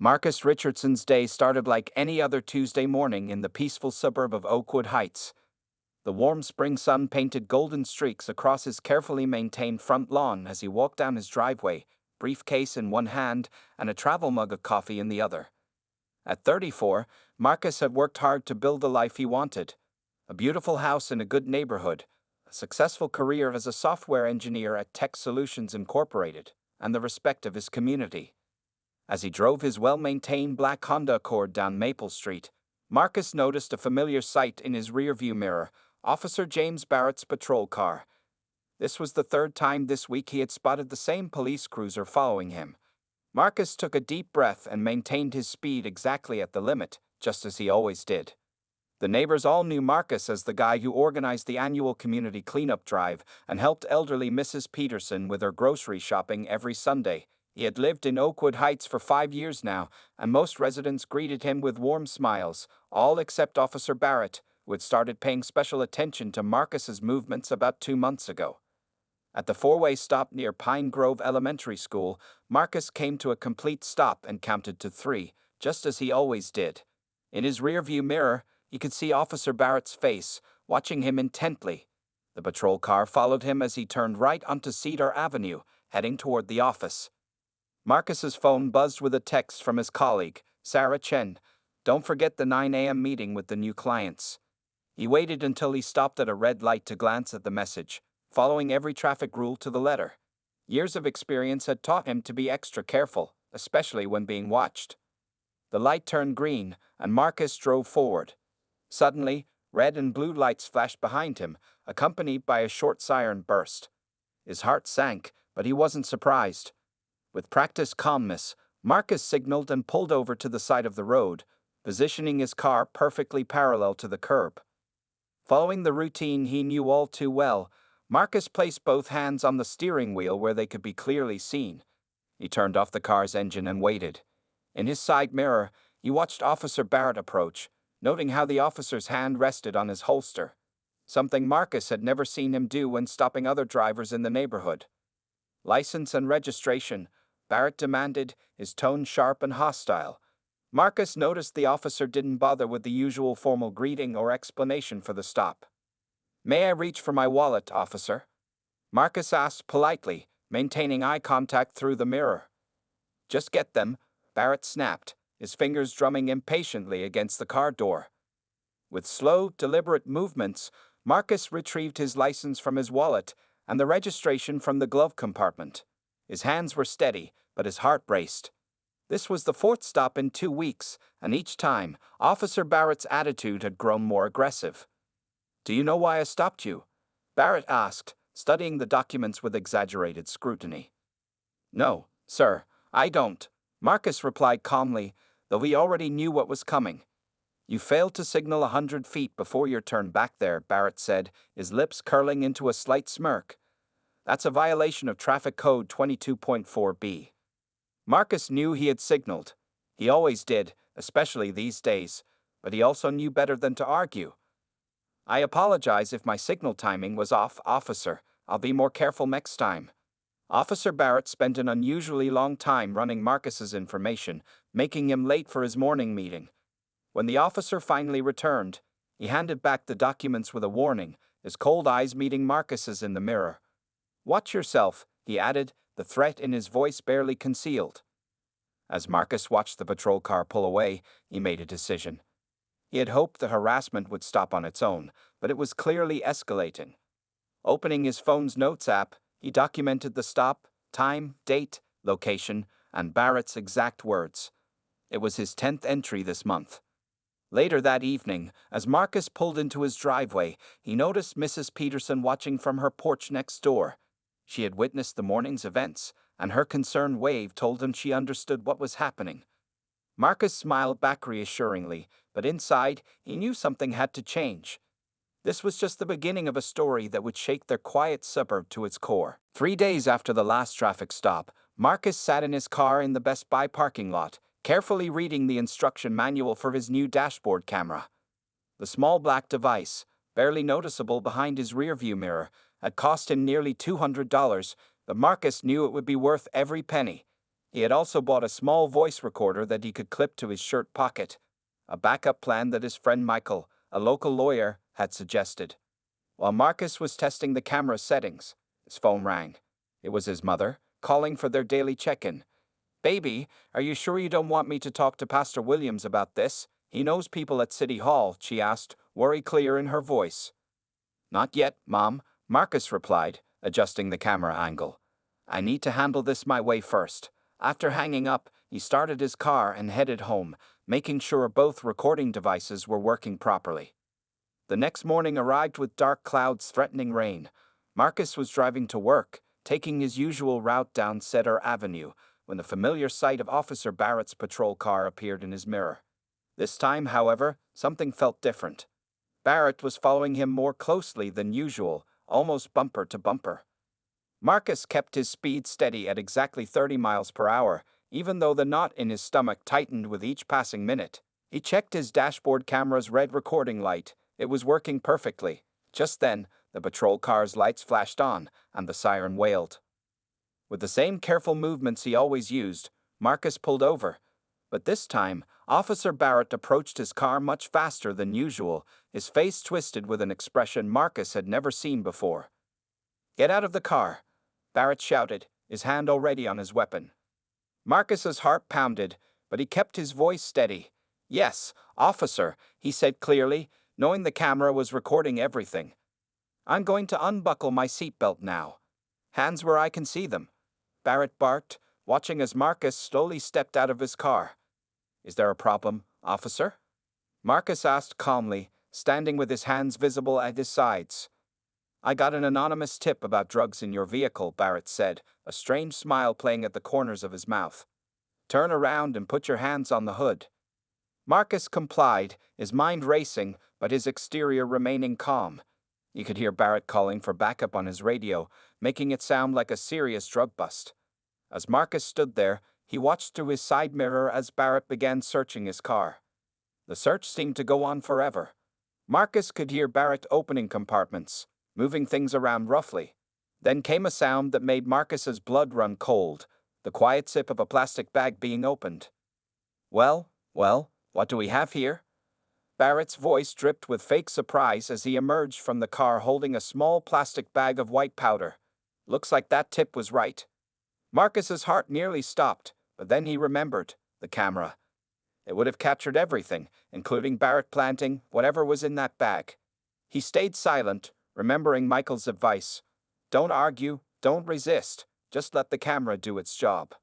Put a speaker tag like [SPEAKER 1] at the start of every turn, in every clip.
[SPEAKER 1] Marcus Richardson's day started like any other Tuesday morning in the peaceful suburb of Oakwood Heights. The warm spring sun painted golden streaks across his carefully maintained front lawn as he walked down his driveway, briefcase in one hand and a travel mug of coffee in the other. At 34, Marcus had worked hard to build the life he wanted. A beautiful house in a good neighborhood, a successful career as a software engineer at Tech Solutions Incorporated, and the respect of his community. As he drove his well-maintained black Honda Accord down Maple Street, Marcus noticed a familiar sight in his rearview mirror: Officer James Barrett's patrol car. This was the third time this week he had spotted the same police cruiser following him. Marcus took a deep breath and maintained his speed exactly at the limit, just as he always did. The neighbors all knew Marcus as the guy who organized the annual community cleanup drive and helped elderly Mrs. Peterson with her grocery shopping every Sunday. He had lived in Oakwood Heights for 5 years now, and most residents greeted him with warm smiles, all except Officer Barrett, who had started paying special attention to Marcus's movements about 2 months ago. At the four-way stop near Pine Grove Elementary School, Marcus came to a complete stop and counted to 3, just as he always did. In his rearview mirror, he could see Officer Barrett's face, watching him intently. The patrol car followed him as he turned right onto Cedar Avenue, heading toward the office. Marcus's phone buzzed with a text from his colleague, Sarah Chen. "Don't forget the 9 a.m. meeting with the new clients." He waited until he stopped at a red light to glance at the message, following every traffic rule to the letter. Years of experience had taught him to be extra careful, especially when being watched. The light turned green, and Marcus drove forward. Suddenly, red and blue lights flashed behind him, accompanied by a short siren burst. His heart sank, but he wasn't surprised. With practiced calmness, Marcus signaled and pulled over to the side of the road, positioning his car perfectly parallel to the curb. Following the routine he knew all too well, Marcus placed both hands on the steering wheel where they could be clearly seen. He turned off the car's engine and waited. In his side mirror, he watched Officer Barrett approach, noting how the officer's hand rested on his holster, something Marcus had never seen him do when stopping other drivers in the neighborhood. "License and registration," Barrett demanded, his tone sharp and hostile. Marcus noticed the officer didn't bother with the usual formal greeting or explanation for the stop. "May I reach for my wallet, officer?" Marcus asked politely, maintaining eye contact through the mirror. "Just get them," Barrett snapped, his fingers drumming impatiently against the car door. With slow, deliberate movements, Marcus retrieved his license from his wallet and the registration from the glove compartment. His hands were steady, but his heart raced. This was the 4th stop in 2 weeks, and each time, Officer Barrett's attitude had grown more aggressive. "Do you know why I stopped you?" Barrett asked, studying the documents with exaggerated scrutiny. "No, sir, I don't," Marcus replied calmly, though he already knew what was coming. "You failed to signal 100 feet before your turn back there," Barrett said, his lips curling into a slight smirk. "That's a violation of Traffic Code 22.4b. Marcus knew he had signaled. He always did, especially these days, but he also knew better than to argue. "I apologize if my signal timing was off, officer. I'll be more careful next time." Officer Barrett spent an unusually long time running Marcus's information, making him late for his morning meeting. When the officer finally returned, he handed back the documents with a warning, his cold eyes meeting Marcus's in the mirror. "Watch yourself," he added, the threat in his voice barely concealed. As Marcus watched the patrol car pull away, he made a decision. He had hoped the harassment would stop on its own, but it was clearly escalating. Opening his phone's notes app, he documented the stop, time, date, location, and Barrett's exact words. It was his 10th entry this month. Later that evening, as Marcus pulled into his driveway, he noticed Mrs. Peterson watching from her porch next door. She had witnessed the morning's events, and her concerned wave told him she understood what was happening. Marcus smiled back reassuringly, but inside, he knew something had to change. This was just the beginning of a story that would shake their quiet suburb to its core. 3 days after the last traffic stop, Marcus sat in his car in the Best Buy parking lot, carefully reading the instruction manual for his new dashboard camera. The small black device, barely noticeable behind his rearview mirror, had cost him nearly $200, but Marcus knew it would be worth every penny. He had also bought a small voice recorder that he could clip to his shirt pocket, a backup plan that his friend Michael, a local lawyer, had suggested. While Marcus was testing the camera settings, his phone rang. It was his mother, calling for their daily check-in. "Baby, are you sure you don't want me to talk to Pastor Williams about this? He knows people at City Hall," she asked, worry clear in her voice. "Not yet, Mom," Marcus replied, adjusting the camera angle. "I need to handle this my way first." After hanging up, he started his car and headed home, making sure both recording devices were working properly. The next morning arrived with dark clouds threatening rain. Marcus was driving to work, taking his usual route down Cedar Avenue, when the familiar sight of Officer Barrett's patrol car appeared in his mirror. This time, however, something felt different. Barrett was following him more closely than usual, almost bumper to bumper. Marcus kept his speed steady at exactly 30 miles per hour, even though the knot in his stomach tightened with each passing minute. He checked his dashboard camera's red recording light. It was working perfectly. Just then, the patrol car's lights flashed on, and the siren wailed. With the same careful movements he always used, Marcus pulled over. But this time, Officer Barrett approached his car much faster than usual, his face twisted with an expression Marcus had never seen before. "Get out of the car," Barrett shouted, his hand already on his weapon. Marcus's heart pounded, but he kept his voice steady. "Yes, officer," he said clearly, knowing the camera was recording everything. "I'm going to unbuckle my seatbelt now. Hands where I can see them," Barrett barked, watching as Marcus slowly stepped out of his car. "Is there a problem, officer?" Marcus asked calmly, standing with his hands visible at his sides. "I got an anonymous tip about drugs in your vehicle," Barrett said, a strange smile playing at the corners of his mouth. "Turn around and put your hands on the hood." Marcus complied, his mind racing, but his exterior remaining calm. You could hear Barrett calling for backup on his radio, making it sound like a serious drug bust. As Marcus stood there, he watched through his side mirror as Barrett began searching his car. The search seemed to go on forever. Marcus could hear Barrett opening compartments, moving things around roughly. Then came a sound that made Marcus's blood run cold, the quiet sip of a plastic bag being opened. Well, what do we have here?" Barrett's voice dripped with fake surprise as he emerged from the car holding a small plastic bag of white powder. "Looks like that tip was right." Marcus's heart nearly stopped, but then he remembered the camera. It would have captured everything, including Barrett planting whatever was in that bag. He stayed silent, remembering Michael's advice. Don't argue, don't resist, just let the camera do its job.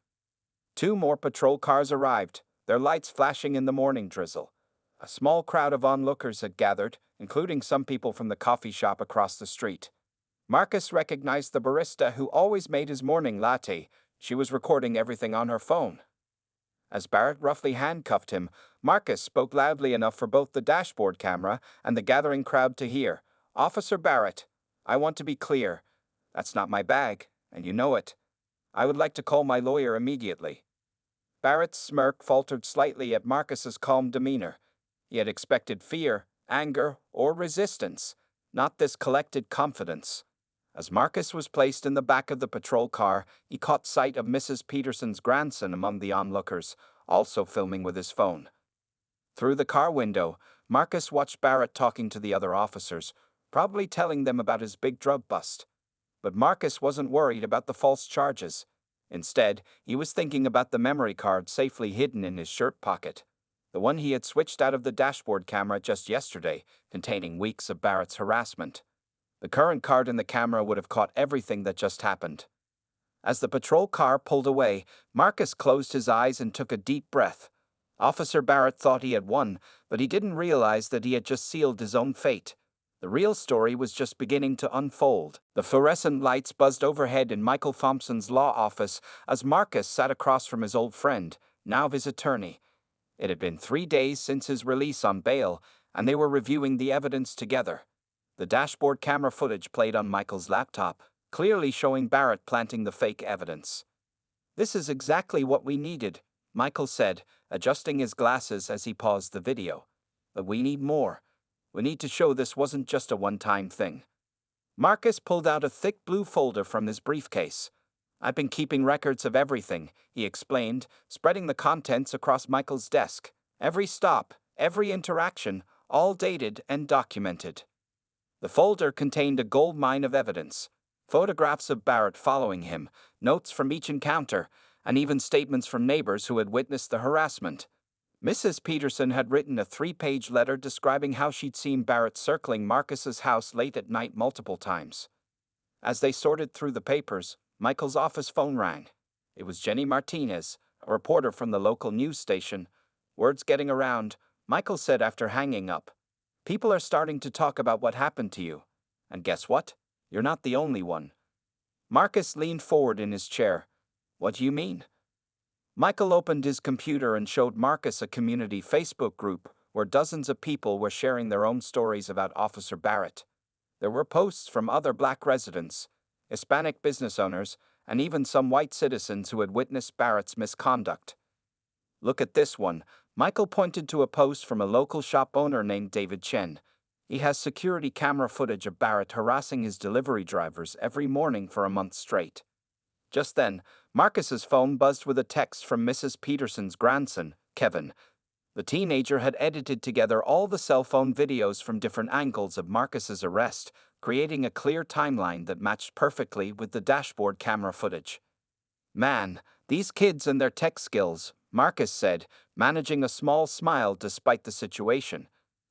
[SPEAKER 1] 2 more patrol cars arrived, their lights flashing in the morning drizzle. A small crowd of onlookers had gathered, including some people from the coffee shop across the street. Marcus recognized the barista who always made his morning latte. She was recording everything on her phone. As Barrett roughly handcuffed him, Marcus spoke loudly enough for both the dashboard camera and the gathering crowd to hear. "Officer Barrett, I want to be clear. That's not my bag, and you know it. I would like to call my lawyer immediately." Barrett's smirk faltered slightly at Marcus's calm demeanor. He had expected fear, anger, or resistance, not this collected confidence. As Marcus was placed in the back of the patrol car, he caught sight of Mrs. Peterson's grandson among the onlookers, also filming with his phone. Through the car window, Marcus watched Barrett talking to the other officers, probably telling them about his big drug bust. But Marcus wasn't worried about the false charges. Instead, he was thinking about the memory card safely hidden in his shirt pocket, the one he had switched out of the dashboard camera just yesterday, containing weeks of Barrett's harassment. The current card in the camera would have caught everything that just happened. As the patrol car pulled away, Marcus closed his eyes and took a deep breath. Officer Barrett thought he had won, but he didn't realize that he had just sealed his own fate. The real story was just beginning to unfold. The fluorescent lights buzzed overhead in Michael Thompson's law office as Marcus sat across from his old friend, now his attorney. It had been 3 days since his release on bail, and they were reviewing the evidence together. The dashboard camera footage played on Michael's laptop, clearly showing Barrett planting the fake evidence. "This is exactly what we needed," Michael said, adjusting his glasses as he paused the video. "But we need more. We need to show this wasn't just a one-time thing." Marcus pulled out a thick blue folder from his briefcase. I've been keeping records of everything, he explained, spreading the contents across Michael's desk. Every stop, every interaction, all dated and documented. The folder contained a goldmine of evidence. Photographs of Barrett following him, notes from each encounter, and even statements from neighbors who had witnessed the harassment. Mrs. Peterson had written a 3-page letter describing how she'd seen Barrett circling Marcus's house late at night multiple times. As they sorted through the papers, Michael's office phone rang. It was Jenny Martinez, a reporter from the local news station. Words getting around, Michael said after hanging up. People are starting to talk about what happened to you. And guess what? You're not the only one. Marcus leaned forward in his chair. What do you mean? Michael opened his computer and showed Marcus a community Facebook group where dozens of people were sharing their own stories about Officer Barrett. There were posts from other black residents, Hispanic business owners, and even some white citizens who had witnessed Barrett's misconduct. Look at this one. Michael pointed to a post from a local shop owner named David Chen. He has security camera footage of Barrett harassing his delivery drivers every morning for a month straight. Just then, Marcus's phone buzzed with a text from Mrs. Peterson's grandson, Kevin. The teenager had edited together all the cell phone videos from different angles of Marcus's arrest, creating a clear timeline that matched perfectly with the dashboard camera footage. Man, these kids and their tech skills, Marcus said, managing a small smile despite the situation.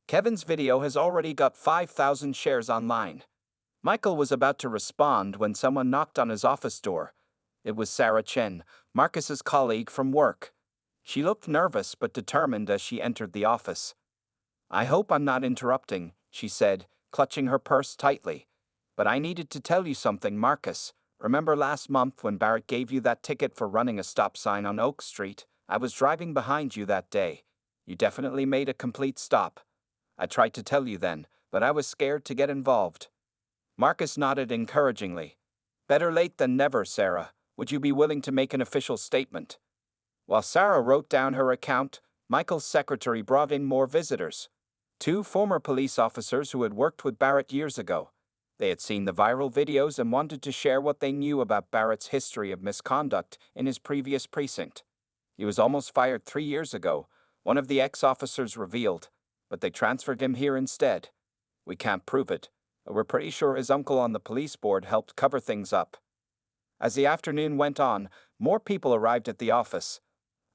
[SPEAKER 1] Kevin's video has already got 5,000 shares online. Michael was about to respond when someone knocked on his office door. It was Sarah Chen, Marcus's colleague from work. She looked nervous but determined as she entered the office. I hope I'm not interrupting, she said, clutching her purse tightly. But I needed to tell you something, Marcus. Remember last month when Barrett gave you that ticket for running a stop sign on Oak Street? I was driving behind you that day. You definitely made a complete stop. I tried to tell you then, but I was scared to get involved. Marcus nodded encouragingly. Better late than never, Sarah. Would you be willing to make an official statement? While Sarah wrote down her account, Michael's secretary brought in more visitors. 2 former police officers who had worked with Barrett years ago. They had seen the viral videos and wanted to share what they knew about Barrett's history of misconduct in his previous precinct. He was almost fired 3 years ago, one of the ex-officers revealed, but they transferred him here instead. We can't prove it, but we're pretty sure his uncle on the police board helped cover things up. As the afternoon went on, more people arrived at the office.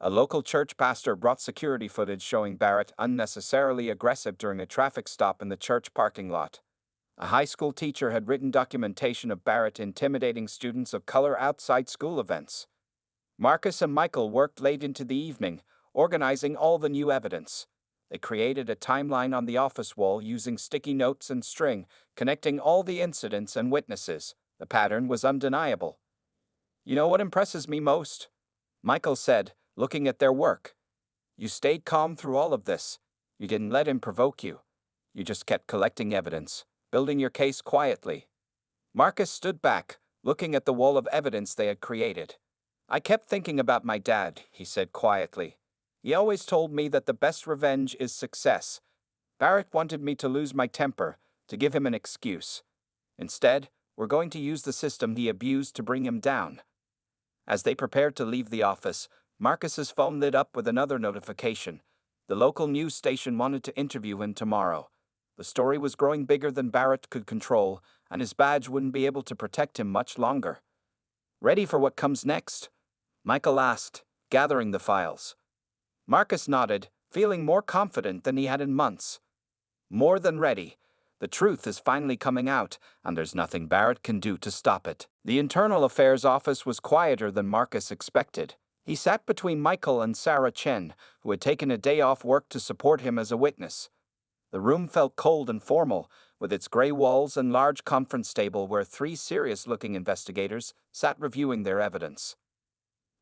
[SPEAKER 1] A local church pastor brought security footage showing Barrett unnecessarily aggressive during a traffic stop in the church parking lot. A high school teacher had written documentation of Barrett intimidating students of color outside school events. Marcus and Michael worked late into the evening, organizing all the new evidence. They created a timeline on the office wall using sticky notes and string, connecting all the incidents and witnesses. The pattern was undeniable. You know what impresses me most? Michael said, looking at their work. You stayed calm through all of this. You didn't let him provoke you. You just kept collecting evidence, building your case quietly. Marcus stood back, looking at the wall of evidence they had created. I kept thinking about my dad, he said quietly. He always told me that the best revenge is success. Barrett wanted me to lose my temper, to give him an excuse. Instead, we're going to use the system he abused to bring him down. As they prepared to leave the office, Marcus's phone lit up with another notification. The local news station wanted to interview him tomorrow. The story was growing bigger than Barrett could control, and his badge wouldn't be able to protect him much longer. Ready for what comes next? Michael asked, gathering the files. Marcus nodded, feeling more confident than he had in months. More than ready. The truth is finally coming out, and there's nothing Barrett can do to stop it. The Internal Affairs office was quieter than Marcus expected. He sat between Michael and Sarah Chen, who had taken a day off work to support him as a witness. The room felt cold and formal, with its gray walls and large conference table where 3 serious-looking investigators sat reviewing their evidence.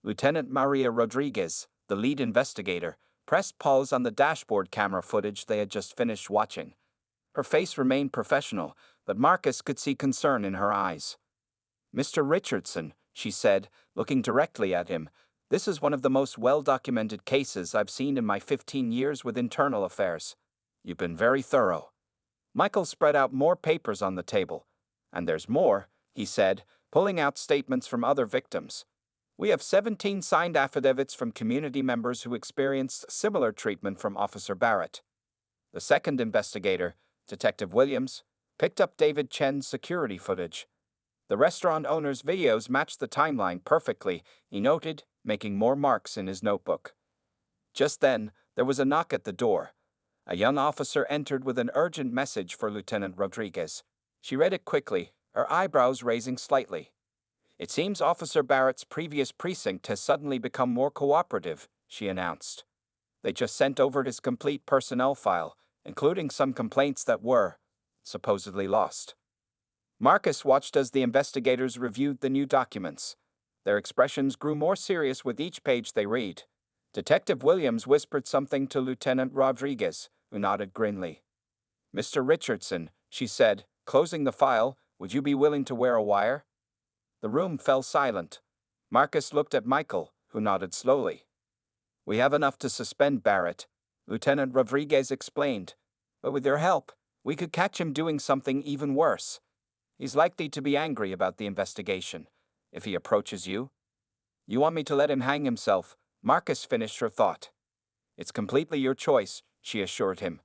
[SPEAKER 1] Lieutenant Maria Rodriguez, the lead investigator, pressed pause on the dashboard camera footage they had just finished watching. Her face remained professional, but Marcus could see concern in her eyes. Mr. Richardson, she said, looking directly at him, this is one of the most well-documented cases I've seen in my 15 years with Internal Affairs. You've been very thorough. Michael spread out more papers on the table. And there's more, he said, pulling out statements from other victims. We have 17 signed affidavits from community members who experienced similar treatment from Officer Barrett. The second investigator, Detective Williams, picked up David Chen's security footage. The restaurant owner's videos matched the timeline perfectly, he noted, making more marks in his notebook. Just then, there was a knock at the door. A young officer entered with an urgent message for Lieutenant Rodriguez. She read it quickly, her eyebrows raising slightly. It seems Officer Barrett's previous precinct has suddenly become more cooperative, she announced. They just sent over his complete personnel file, including some complaints that were, supposedly, lost. Marcus watched as the investigators reviewed the new documents. Their expressions grew more serious with each page they read. Detective Williams whispered something to Lieutenant Rodriguez, who nodded grimly. "Mr. Richardson," she said, closing the file, "would you be willing to wear a wire?" The room fell silent. Marcus looked at Michael, who nodded slowly. "We have enough to suspend Barrett," Lieutenant Rodriguez explained. "But with your help, we could catch him doing something even worse. He's likely to be angry about the investigation, if he approaches you." "You want me to let him hang himself?" Marcus finished her thought. "It's completely your choice," she assured him.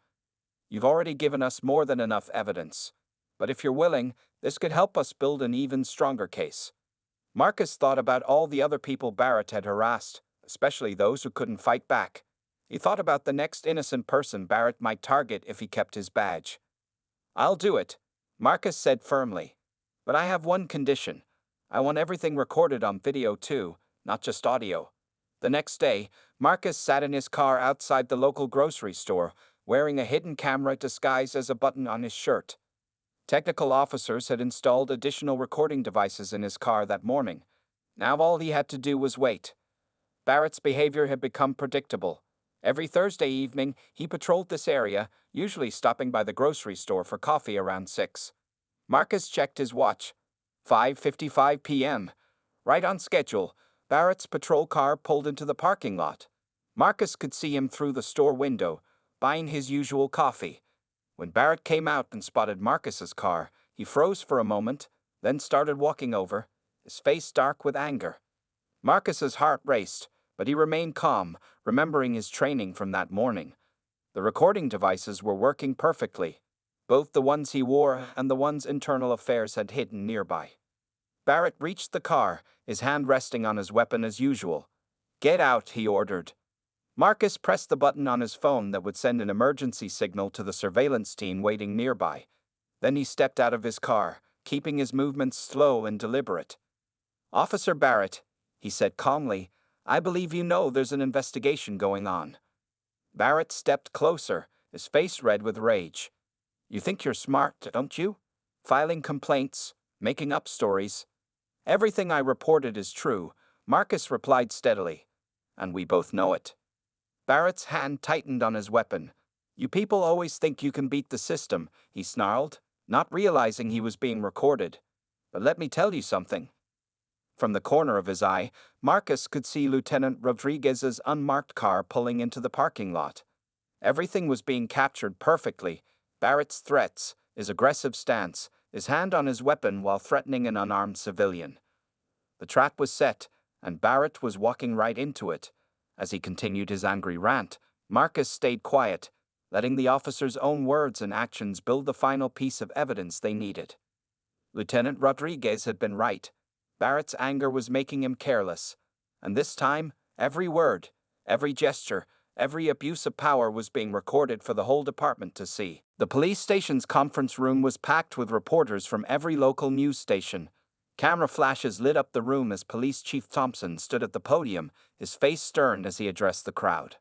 [SPEAKER 1] "You've already given us more than enough evidence. But if you're willing, this could help us build an even stronger case." Marcus thought about all the other people Barrett had harassed, especially those who couldn't fight back. He thought about the next innocent person Barrett might target if he kept his badge. "I'll do it," Marcus said firmly. "But I have one condition. I want everything recorded on video too, not just audio." The next day, Marcus sat in his car outside the local grocery store, wearing a hidden camera disguised as a button on his shirt. Technical officers had installed additional recording devices in his car that morning. Now all he had to do was wait. Barrett's behavior had become predictable. Every Thursday evening, he patrolled this area, usually stopping by the grocery store for coffee around 6. Marcus checked his watch. 5:55 p.m. Right on schedule, Barrett's patrol car pulled into the parking lot. Marcus could see him through the store window, buying his usual coffee. When Barrett came out and spotted Marcus's car, he froze for a moment, then started walking over, his face dark with anger. Marcus's heart raced, but he remained calm, remembering his training from that morning. The recording devices were working perfectly, both the ones he wore and the ones Internal Affairs had hidden nearby. Barrett reached the car, his hand resting on his weapon as usual. "Get out," he ordered. Marcus pressed the button on his phone that would send an emergency signal to the surveillance team waiting nearby. Then he stepped out of his car, keeping his movements slow and deliberate. "Officer Barrett," he said calmly, "I believe you know there's an investigation going on." Barrett stepped closer, his face red with rage. "You think you're smart, don't you? Filing complaints, making up stories." "Everything I reported is true," Marcus replied steadily. "And we both know it." Barrett's hand tightened on his weapon. "You people always think you can beat the system," he snarled, not realizing he was being recorded. "But let me tell you something." From the corner of his eye, Marcus could see Lieutenant Rodriguez's unmarked car pulling into the parking lot. Everything was being captured perfectly: Barrett's threats, his aggressive stance, his hand on his weapon while threatening an unarmed civilian. The trap was set, and Barrett was walking right into it. As he continued his angry rant, Marcus stayed quiet, letting the officer's own words and actions build the final piece of evidence they needed. Lieutenant Rodriguez had been right. Barrett's anger was making him careless, and this time, every word, every gesture, every abuse of power was being recorded for the whole department to see. The police station's conference room was packed with reporters from every local news station. Camera flashes lit up the room as Police Chief Thompson stood at the podium, his face stern as he addressed the crowd.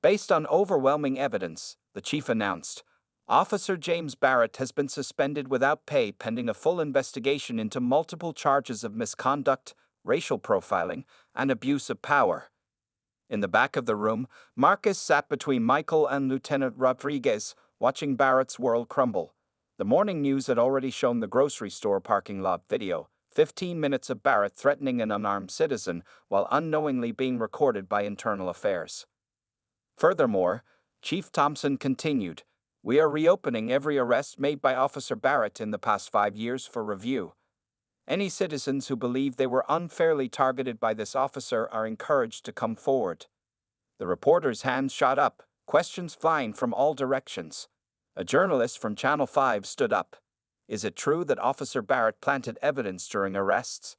[SPEAKER 1] "Based on overwhelming evidence," the chief announced, "Officer James Barrett has been suspended without pay pending a full investigation into multiple charges of misconduct, racial profiling, and abuse of power." In the back of the room, Marcus sat between Michael and Lieutenant Rodriguez, watching Barrett's world crumble. The morning news had already shown the grocery store parking lot video, 15 minutes of Barrett threatening an unarmed citizen while unknowingly being recorded by Internal Affairs. Furthermore, Chief Thompson continued, "We are reopening every arrest made by Officer Barrett in the past 5 years for review." Any citizens who believe they were unfairly targeted by this officer are encouraged to come forward. The reporter's hands shot up, questions flying from all directions. A journalist from Channel 5 stood up. Is it true that Officer Barrett planted evidence during arrests?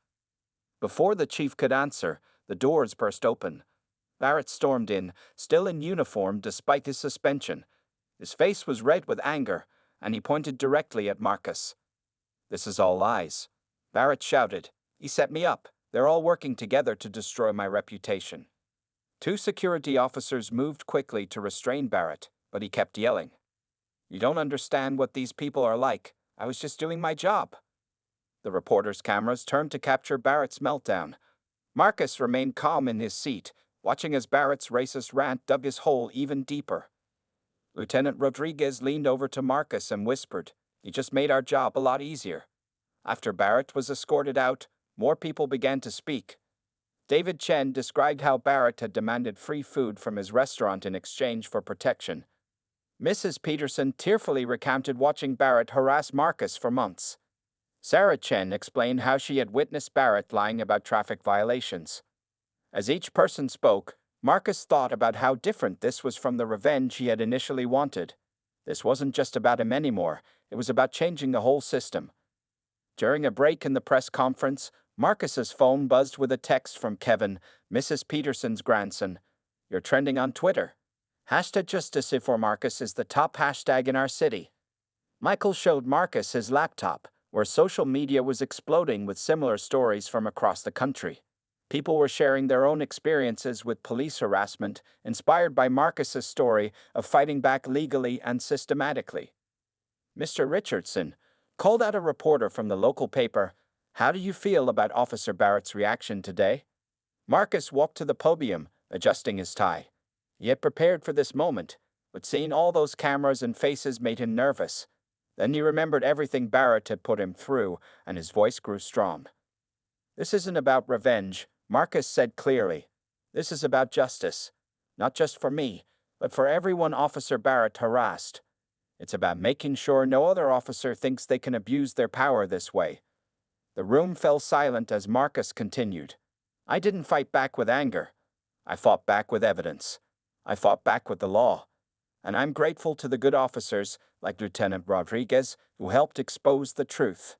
[SPEAKER 1] Before the chief could answer, the doors burst open. Barrett stormed in, still in uniform despite his suspension. His face was red with anger, and he pointed directly at Marcus. "This is all lies," Barrett shouted. "He set me up. They're all working together to destroy my reputation." Two security officers moved quickly to restrain Barrett, but he kept yelling. "You don't understand what these people are like. I was just doing my job." The reporter's cameras turned to capture Barrett's meltdown. Marcus remained calm in his seat, watching as Barrett's racist rant dug his hole even deeper. Lieutenant Rodriguez leaned over to Marcus and whispered, "He just made our job a lot easier." After Barrett was escorted out, more people began to speak. David Chen described how Barrett had demanded free food from his restaurant in exchange for protection. Mrs. Peterson tearfully recounted watching Barrett harass Marcus for months. Sarah Chen explained how she had witnessed Barrett lying about traffic violations. As each person spoke, Marcus thought about how different this was from the revenge he had initially wanted. This wasn't just about him anymore, it was about changing the whole system. During a break in the press conference, Marcus's phone buzzed with a text from Kevin, Mrs. Peterson's grandson. "You're trending on Twitter. #JusticeForMarcus is the top hashtag in our city." Michael showed Marcus his laptop, where social media was exploding with similar stories from across the country. People were sharing their own experiences with police harassment, inspired by Marcus's story of fighting back legally and systematically. Mr. Richardson called out a reporter from the local paper. "How do you feel about Officer Barrett's reaction today?" Marcus walked to the podium, adjusting his tie. He had prepared for this moment, but seeing all those cameras and faces made him nervous. Then he remembered everything Barrett had put him through, and his voice grew strong. "This isn't about revenge," Marcus said clearly. "This is about justice. Not just for me, but for everyone Officer Barrett harassed. It's about making sure no other officer thinks they can abuse their power this way." The room fell silent as Marcus continued. "I didn't fight back with anger. I fought back with evidence. I fought back with the law. And I'm grateful to the good officers, like Lieutenant Rodriguez, who helped expose the truth."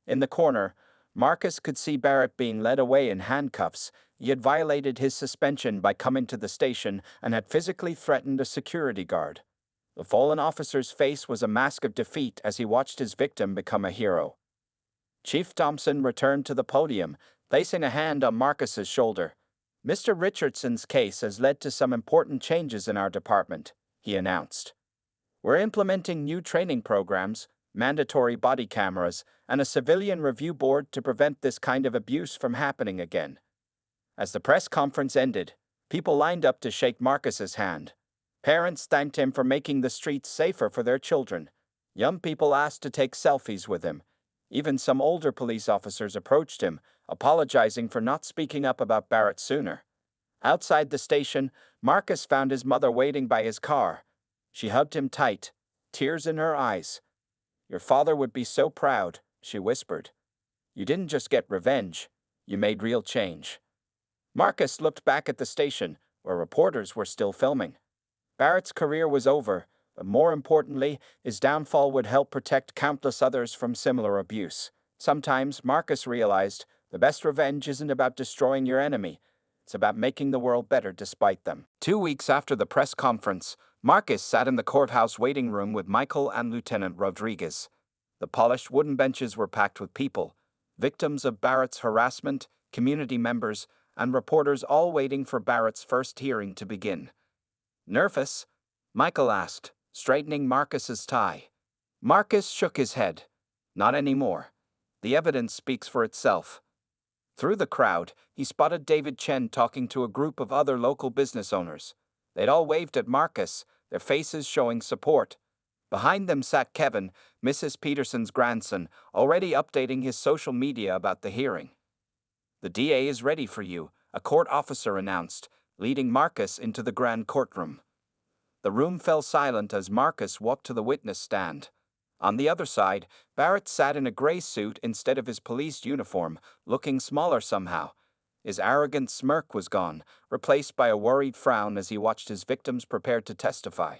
[SPEAKER 1] In the corner, Marcus could see Barrett being led away in handcuffs. He had violated his suspension by coming to the station and had physically threatened a security guard. The fallen officer's face was a mask of defeat as he watched his victim become a hero. Chief Thompson returned to the podium, placing a hand on Marcus's shoulder. "Mr. Richardson's case has led to some important changes in our department," he announced. "We're implementing new training programs, mandatory body cameras, and a civilian review board to prevent this kind of abuse from happening again." As the press conference ended, people lined up to shake Marcus's hand. Parents thanked him for making the streets safer for their children. Young people asked to take selfies with him. Even some older police officers approached him, apologizing for not speaking up about Barrett sooner. Outside the station, Marcus found his mother waiting by his car. She hugged him tight, tears in her eyes. "Your father would be so proud," she whispered. "You didn't just get revenge, you made real change." Marcus looked back at the station, where reporters were still filming. Barrett's career was over, but more importantly, his downfall would help protect countless others from similar abuse. Sometimes, Marcus realized, the best revenge isn't about destroying your enemy. It's about making the world better despite them. 2 weeks after the press conference, Marcus sat in the courthouse waiting room with Michael and Lieutenant Rodriguez. The polished wooden benches were packed with people, victims of Barrett's harassment, community members, and reporters all waiting for Barrett's first hearing to begin. "Nervous?" Michael asked, straightening Marcus's tie. Marcus shook his head. "Not anymore. The evidence speaks for itself." Through the crowd, he spotted David Chen talking to a group of other local business owners. They'd all waved at Marcus, their faces showing support. Behind them sat Kevin, Mrs. Peterson's grandson, already updating his social media about the hearing. "The DA is ready for you," a court officer announced, leading Marcus into the grand courtroom. The room fell silent as Marcus walked to the witness stand. On the other side, Barrett sat in a gray suit instead of his police uniform, looking smaller somehow. His arrogant smirk was gone, replaced by a worried frown as he watched his victims prepare to testify.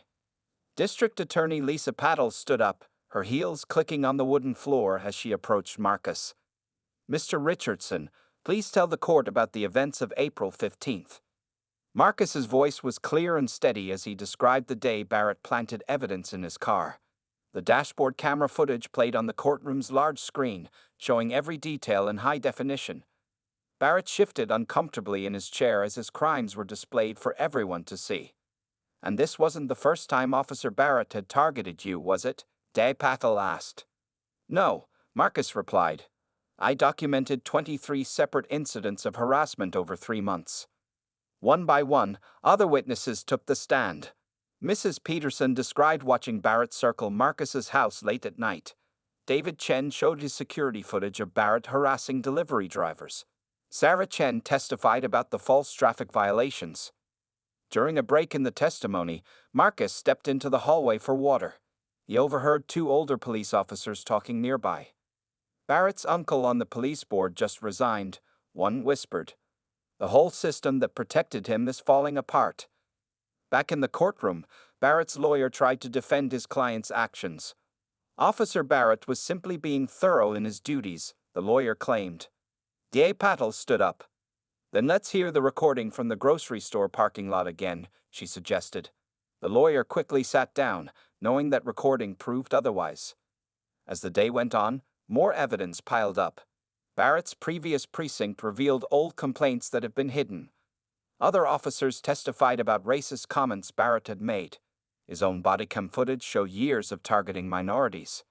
[SPEAKER 1] District Attorney Lisa Paddle stood up, her heels clicking on the wooden floor as she approached Marcus. "Mr. Richardson, please tell the court about the events of April 15th. Marcus's voice was clear and steady as he described the day Barrett planted evidence in his car. The dashboard camera footage played on the courtroom's large screen, showing every detail in high definition. Barrett shifted uncomfortably in his chair as his crimes were displayed for everyone to see. "And this wasn't the first time Officer Barrett had targeted you, was it?" De Patel asked. "No," Marcus replied. "I documented 23 separate incidents of harassment over 3 months." One by one, other witnesses took the stand. Mrs. Peterson described watching Barrett circle Marcus's house late at night. David Chen showed his security footage of Barrett harassing delivery drivers. Sarah Chen testified about the false traffic violations. During a break in the testimony, Marcus stepped into the hallway for water. He overheard 2 older police officers talking nearby. Barrett's uncle on the police board just resigned, one whispered. "The whole system that protected him is falling apart." Back in the courtroom, Barrett's lawyer tried to defend his client's actions. Officer Barrett was simply being thorough in his duties, the lawyer claimed. De Patel stood up. "Then let's hear the recording from the grocery store parking lot again," she suggested. The lawyer quickly sat down, knowing that recording proved otherwise. As the day went on, more evidence piled up. Barrett's previous precinct revealed old complaints that had been hidden. Other officers testified about racist comments Barrett had made. His own bodycam footage showed years of targeting minorities.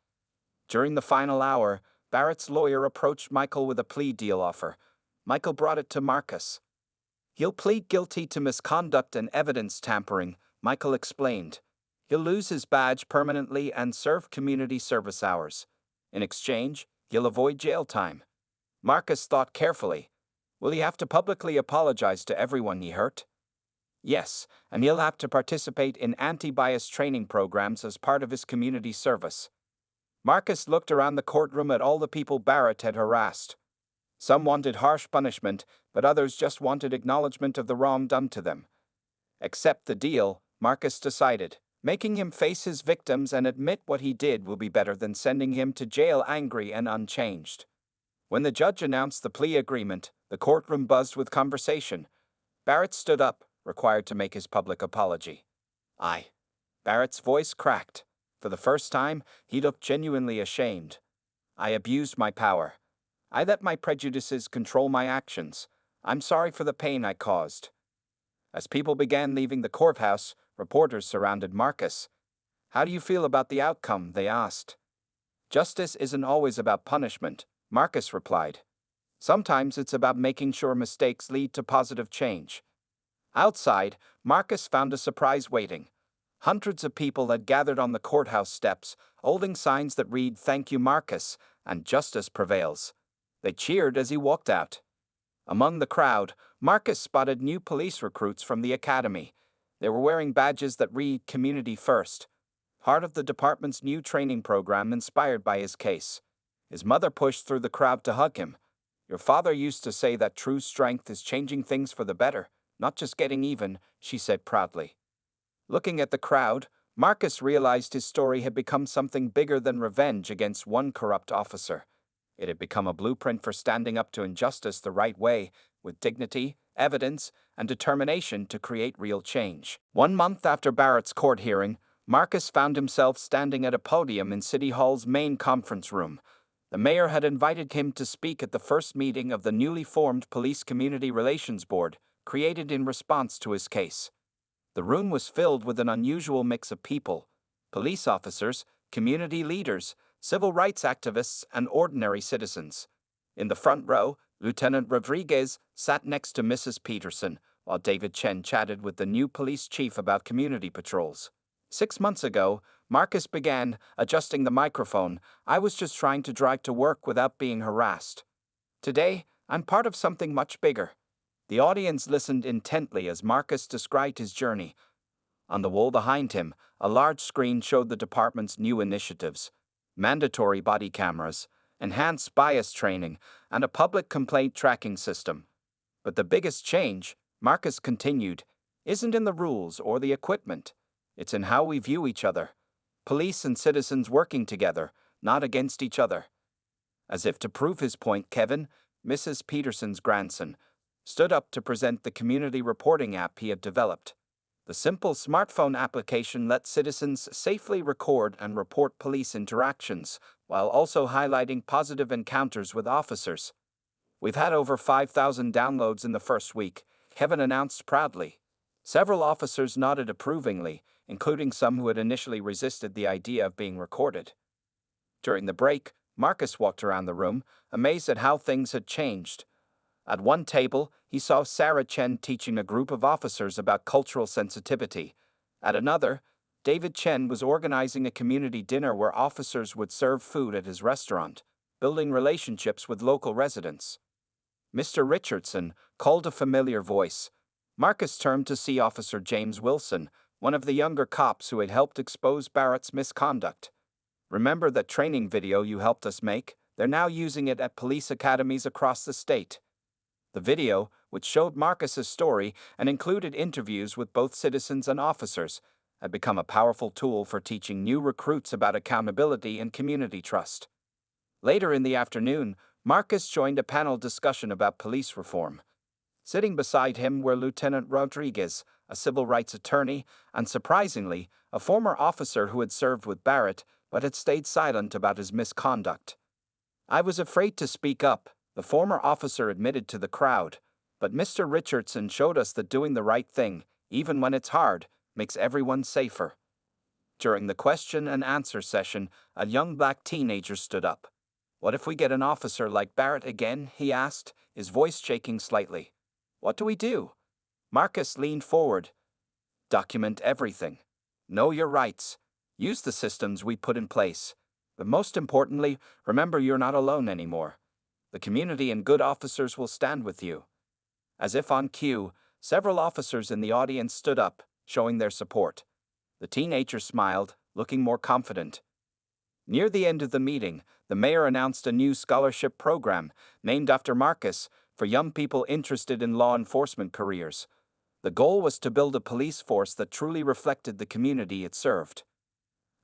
[SPEAKER 1] During the final hour, Barrett's lawyer approached Michael with a plea deal offer. Michael brought it to Marcus. "He'll plead guilty to misconduct and evidence tampering," Michael explained. "He'll lose his badge permanently and serve community service hours. In exchange, he'll avoid jail time." Marcus thought carefully. "Will he have to publicly apologize to everyone he hurt?" "Yes, and he'll have to participate in anti-bias training programs as part of his community service." Marcus looked around the courtroom at all the people Barrett had harassed. Some wanted harsh punishment, but others just wanted acknowledgement of the wrong done to them. "Accept the deal," Marcus decided. "Making him face his victims and admit what he did will be better than sending him to jail angry and unchanged." When the judge announced the plea agreement, the courtroom buzzed with conversation. Barrett stood up, required to make his public apology. Barrett's voice cracked. For the first time, he looked genuinely ashamed. "I abused my power. I let my prejudices control my actions. I'm sorry for the pain I caused." As people began leaving the courthouse, reporters surrounded Marcus. "How do you feel about the outcome?" they asked. "Justice isn't always about punishment," Marcus replied. "Sometimes it's about making sure mistakes lead to positive change." Outside, Marcus found a surprise waiting. Hundreds of people had gathered on the courthouse steps, holding signs that read, "Thank you, Marcus," and "Justice prevails." They cheered as he walked out. Among the crowd, Marcus spotted new police recruits from the academy. They were wearing badges that read "Community First," part of the department's new training program inspired by his case. His mother pushed through the crowd to hug him. "Your father used to say that true strength is changing things for the better, not just getting even," she said proudly. Looking at the crowd, Marcus realized his story had become something bigger than revenge against one corrupt officer. It had become a blueprint for standing up to injustice the right way, with dignity, evidence, and determination to create real change. 1 month after Barrett's court hearing, Marcus found himself standing at a podium in City Hall's main conference room. The mayor had invited him to speak at the first meeting of the newly formed Police Community Relations Board, created in response to his case. The room was filled with an unusual mix of people: police officers, community leaders, civil rights activists, and ordinary citizens. In the front row, Lieutenant Rodriguez sat next to Mrs. Peterson, while David Chen chatted with the new police chief about community patrols. 6 months ago, Marcus began, adjusting the microphone. "I was just trying to drive to work without being harassed. Today, I'm part of something much bigger." The audience listened intently as Marcus described his journey. On the wall behind him, a large screen showed the department's new initiatives. mandatory body cameras, enhanced bias training, and a public complaint tracking system. But the biggest change, Marcus continued, isn't in the rules or the equipment. It's in how we view each other. Police and citizens working together, not against each other. As if to prove his point, Kevin, Mrs. Peterson's grandson, stood up to present the community reporting app he had developed. The simple smartphone application lets citizens safely record and report police interactions, while also highlighting positive encounters with officers. We've had over 5,000 downloads in the first week, Kevin announced proudly. Several officers nodded approvingly, including some who had initially resisted the idea of being recorded. During the break, Marcus walked around the room, amazed at how things had changed. At one table, he saw Sarah Chen teaching a group of officers about cultural sensitivity. At another, David Chen was organizing a community dinner where officers would serve food at his restaurant, building relationships with local residents. Mr. Richardson called a familiar voice. Marcus turned to see Officer James Wilson, one of the younger cops who had helped expose Barrett's misconduct. Remember that training video you helped us make? They're now using it at police academies across the state. The video, which showed Marcus's story and included interviews with both citizens and officers, had become a powerful tool for teaching new recruits about accountability and community trust. Later in the afternoon, Marcus joined a panel discussion about police reform. Sitting beside him were Lieutenant Rodriguez, a civil rights attorney, and surprisingly, a former officer who had served with Barrett but had stayed silent about his misconduct. I was afraid to speak up, the former officer admitted to the crowd, but Mr. Richardson showed us that doing the right thing, even when it's hard, makes everyone safer. During the question and answer session, a young black teenager stood up. What if we get an officer like Barrett again? He asked, his voice shaking slightly. What do we do? Marcus leaned forward. Document everything. Know your rights. Use the systems we put in place. But most importantly, remember you're not alone anymore. The community and good officers will stand with you. As if on cue, several officers in the audience stood up, showing their support. The teenager smiled, looking more confident. Near the end of the meeting, the mayor announced a new scholarship program, named after Marcus, for young people interested in law enforcement careers. The goal was to build a police force that truly reflected the community it served.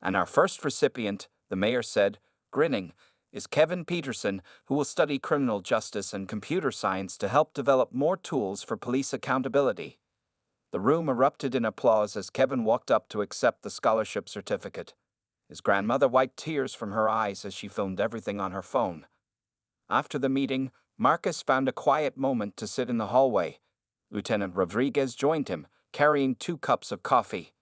[SPEAKER 1] And our first recipient, the mayor said, grinning, is Kevin Peterson, who will study criminal justice and computer science to help develop more tools for police accountability. The room erupted in applause as Kevin walked up to accept the scholarship certificate. His grandmother wiped tears from her eyes as she filmed everything on her phone. After the meeting, Marcus found a quiet moment to sit in the hallway. Lieutenant Rodriguez joined him, carrying 2 cups of coffee.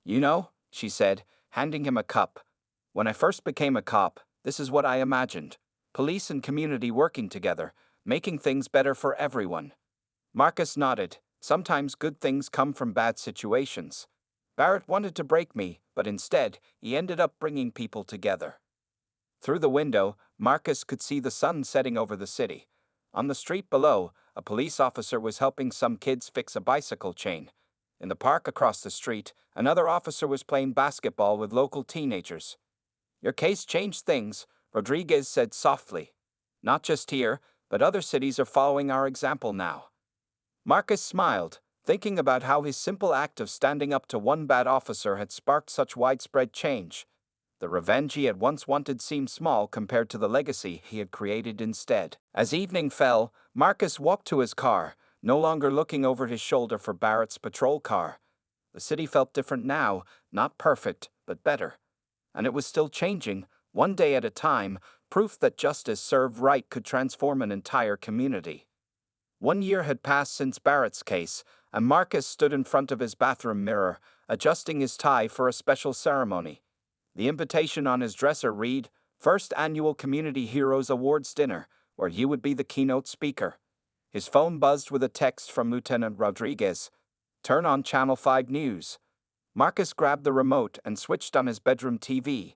[SPEAKER 1] You know, she said, handing him a cup. When I first became a cop, this is what I imagined. Police and community working together, making things better for everyone. Marcus nodded. Sometimes good things come from bad situations. Barrett wanted to break me, but instead, he ended up bringing people together. Through the window, Marcus could see the sun setting over the city. On the street below, a police officer was helping some kids fix a bicycle chain. In the park across the street, another officer was playing basketball with local teenagers. Your case changed things, Rodriguez said softly. Not just here, but other cities are following our example now. Marcus smiled, thinking about how his simple act of standing up to one bad officer had sparked such widespread change. The revenge he had once wanted seemed small compared to the legacy he had created instead. As evening fell, Marcus walked to his car, no longer looking over his shoulder for Barrett's patrol car. The city felt different now, not perfect, but better. And it was still changing, one day at a time, proof that justice served right could transform an entire community. 1 year had passed since Barrett's case, and Marcus stood in front of his bathroom mirror, adjusting his tie for a special ceremony. The invitation on his dresser read, First Annual Community Heroes Awards Dinner, where he would be the keynote speaker. His phone buzzed with a text from Lieutenant Rodriguez. Turn on Channel 5 News. Marcus grabbed the remote and switched on his bedroom TV.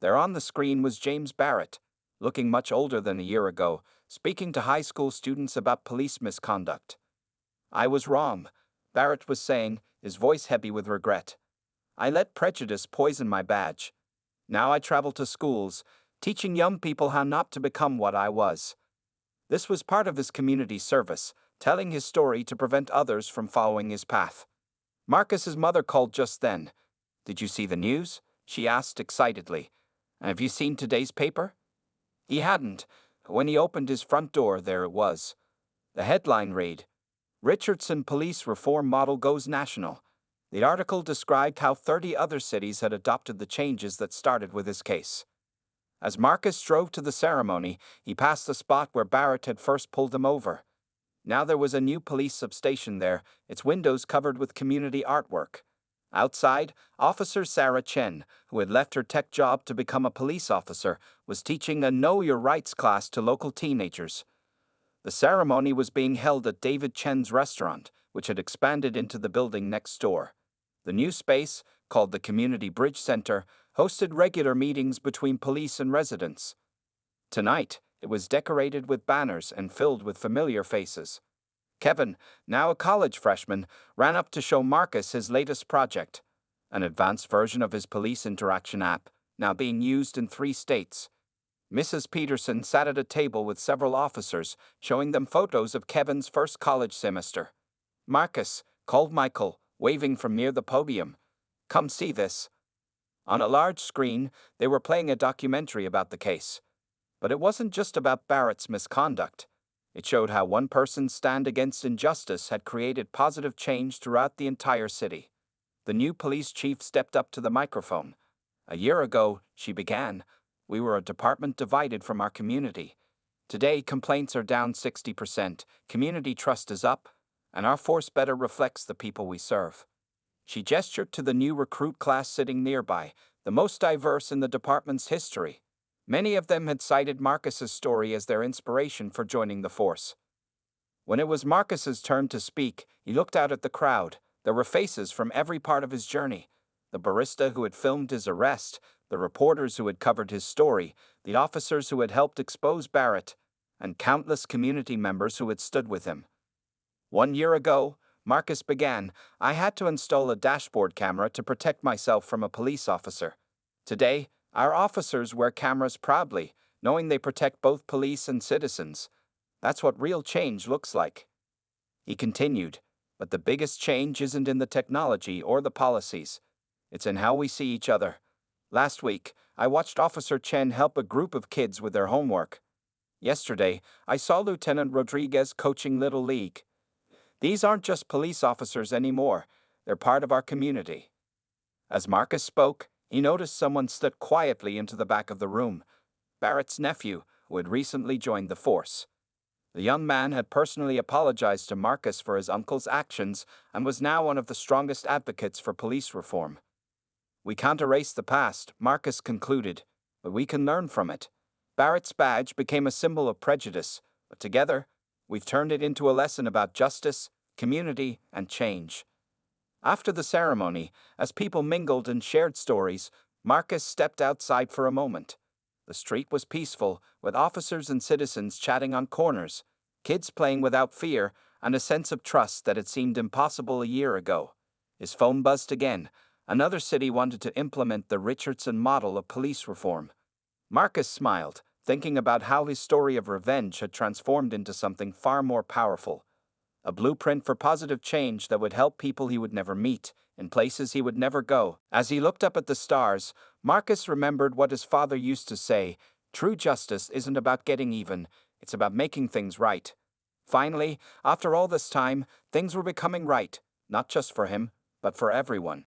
[SPEAKER 1] There on the screen was James Barrett, looking much older than a year ago, speaking to high school students about police misconduct. I was wrong, Barrett was saying, his voice heavy with regret. I let prejudice poison my badge. Now I travel to schools, teaching young people how not to become what I was. This was part of his community service, telling his story to prevent others from following his path. Marcus's mother called just then. "Did you see the news?" she asked excitedly. "Have you seen today's paper?" He hadn't. When he opened his front door, there it was. The headline read, "Richardson Police Reform Model Goes National." The article described how 30 other cities had adopted the changes that started with his case. As Marcus drove to the ceremony, he passed the spot where Barrett had first pulled him over. Now there was a new police substation there, its windows covered with community artwork. Outside, Officer Sarah Chen, who had left her tech job to become a police officer, was teaching a Know Your Rights class to local teenagers. The ceremony was being held at David Chen's restaurant, which had expanded into the building next door. The new space, called the Community Bridge Center, hosted regular meetings between police and residents. Tonight, it was decorated with banners and filled with familiar faces. Kevin, now a college freshman, ran up to show Marcus his latest project, an advanced version of his police interaction app, now being used in 3 states. Mrs. Peterson sat at a table with several officers, showing them photos of Kevin's first college semester. "Marcus," called Michael, waving from near the podium. "Come see this." On a large screen, they were playing a documentary about the case. But it wasn't just about Barrett's misconduct. It showed how one person's stand against injustice had created positive change throughout the entire city. The new police chief stepped up to the microphone. "A year ago," she began, "we were a department divided from our community. Today, complaints are down 60%, community trust is up, and our force better reflects the people we serve." She gestured to the new recruit class sitting nearby, the most diverse in the department's history. Many of them had cited Marcus's story as their inspiration for joining the force. When it was Marcus's turn to speak, he looked out at the crowd. There were faces from every part of his journey. The barista who had filmed his arrest, the reporters who had covered his story, the officers who had helped expose Barrett, and countless community members who had stood with him. "1 year ago," Marcus began, "I had to install a dashboard camera to protect myself from a police officer. Today, our officers wear cameras proudly, knowing they protect both police and citizens. That's what real change looks like." He continued, "But the biggest change isn't in the technology or the policies. It's in how we see each other. Last week, I watched Officer Chen help a group of kids with their homework. Yesterday, I saw Lieutenant Rodriguez coaching Little League. These aren't just police officers anymore. They're part of our community." As Marcus spoke, he noticed someone slip quietly into the back of the room. Barrett's nephew, who had recently joined the force. The young man had personally apologized to Marcus for his uncle's actions and was now one of the strongest advocates for police reform. "We can't erase the past," Marcus concluded, "but we can learn from it." Barrett's badge became a symbol of prejudice, but together, we've turned it into a lesson about justice, community, and change. After the ceremony, as people mingled and shared stories, Marcus stepped outside for a moment. The street was peaceful, with officers and citizens chatting on corners, kids playing without fear, and a sense of trust that had seemed impossible a year ago. His phone buzzed again. Another city wanted to implement the Richardson model of police reform. Marcus smiled, thinking about how his story of revenge had transformed into something far more powerful. A blueprint for positive change that would help people he would never meet, in places he would never go. As he looked up at the stars, Marcus remembered what his father used to say: "True justice isn't about getting even, it's about making things right." Finally, after all this time, things were becoming right, not just for him, but for everyone.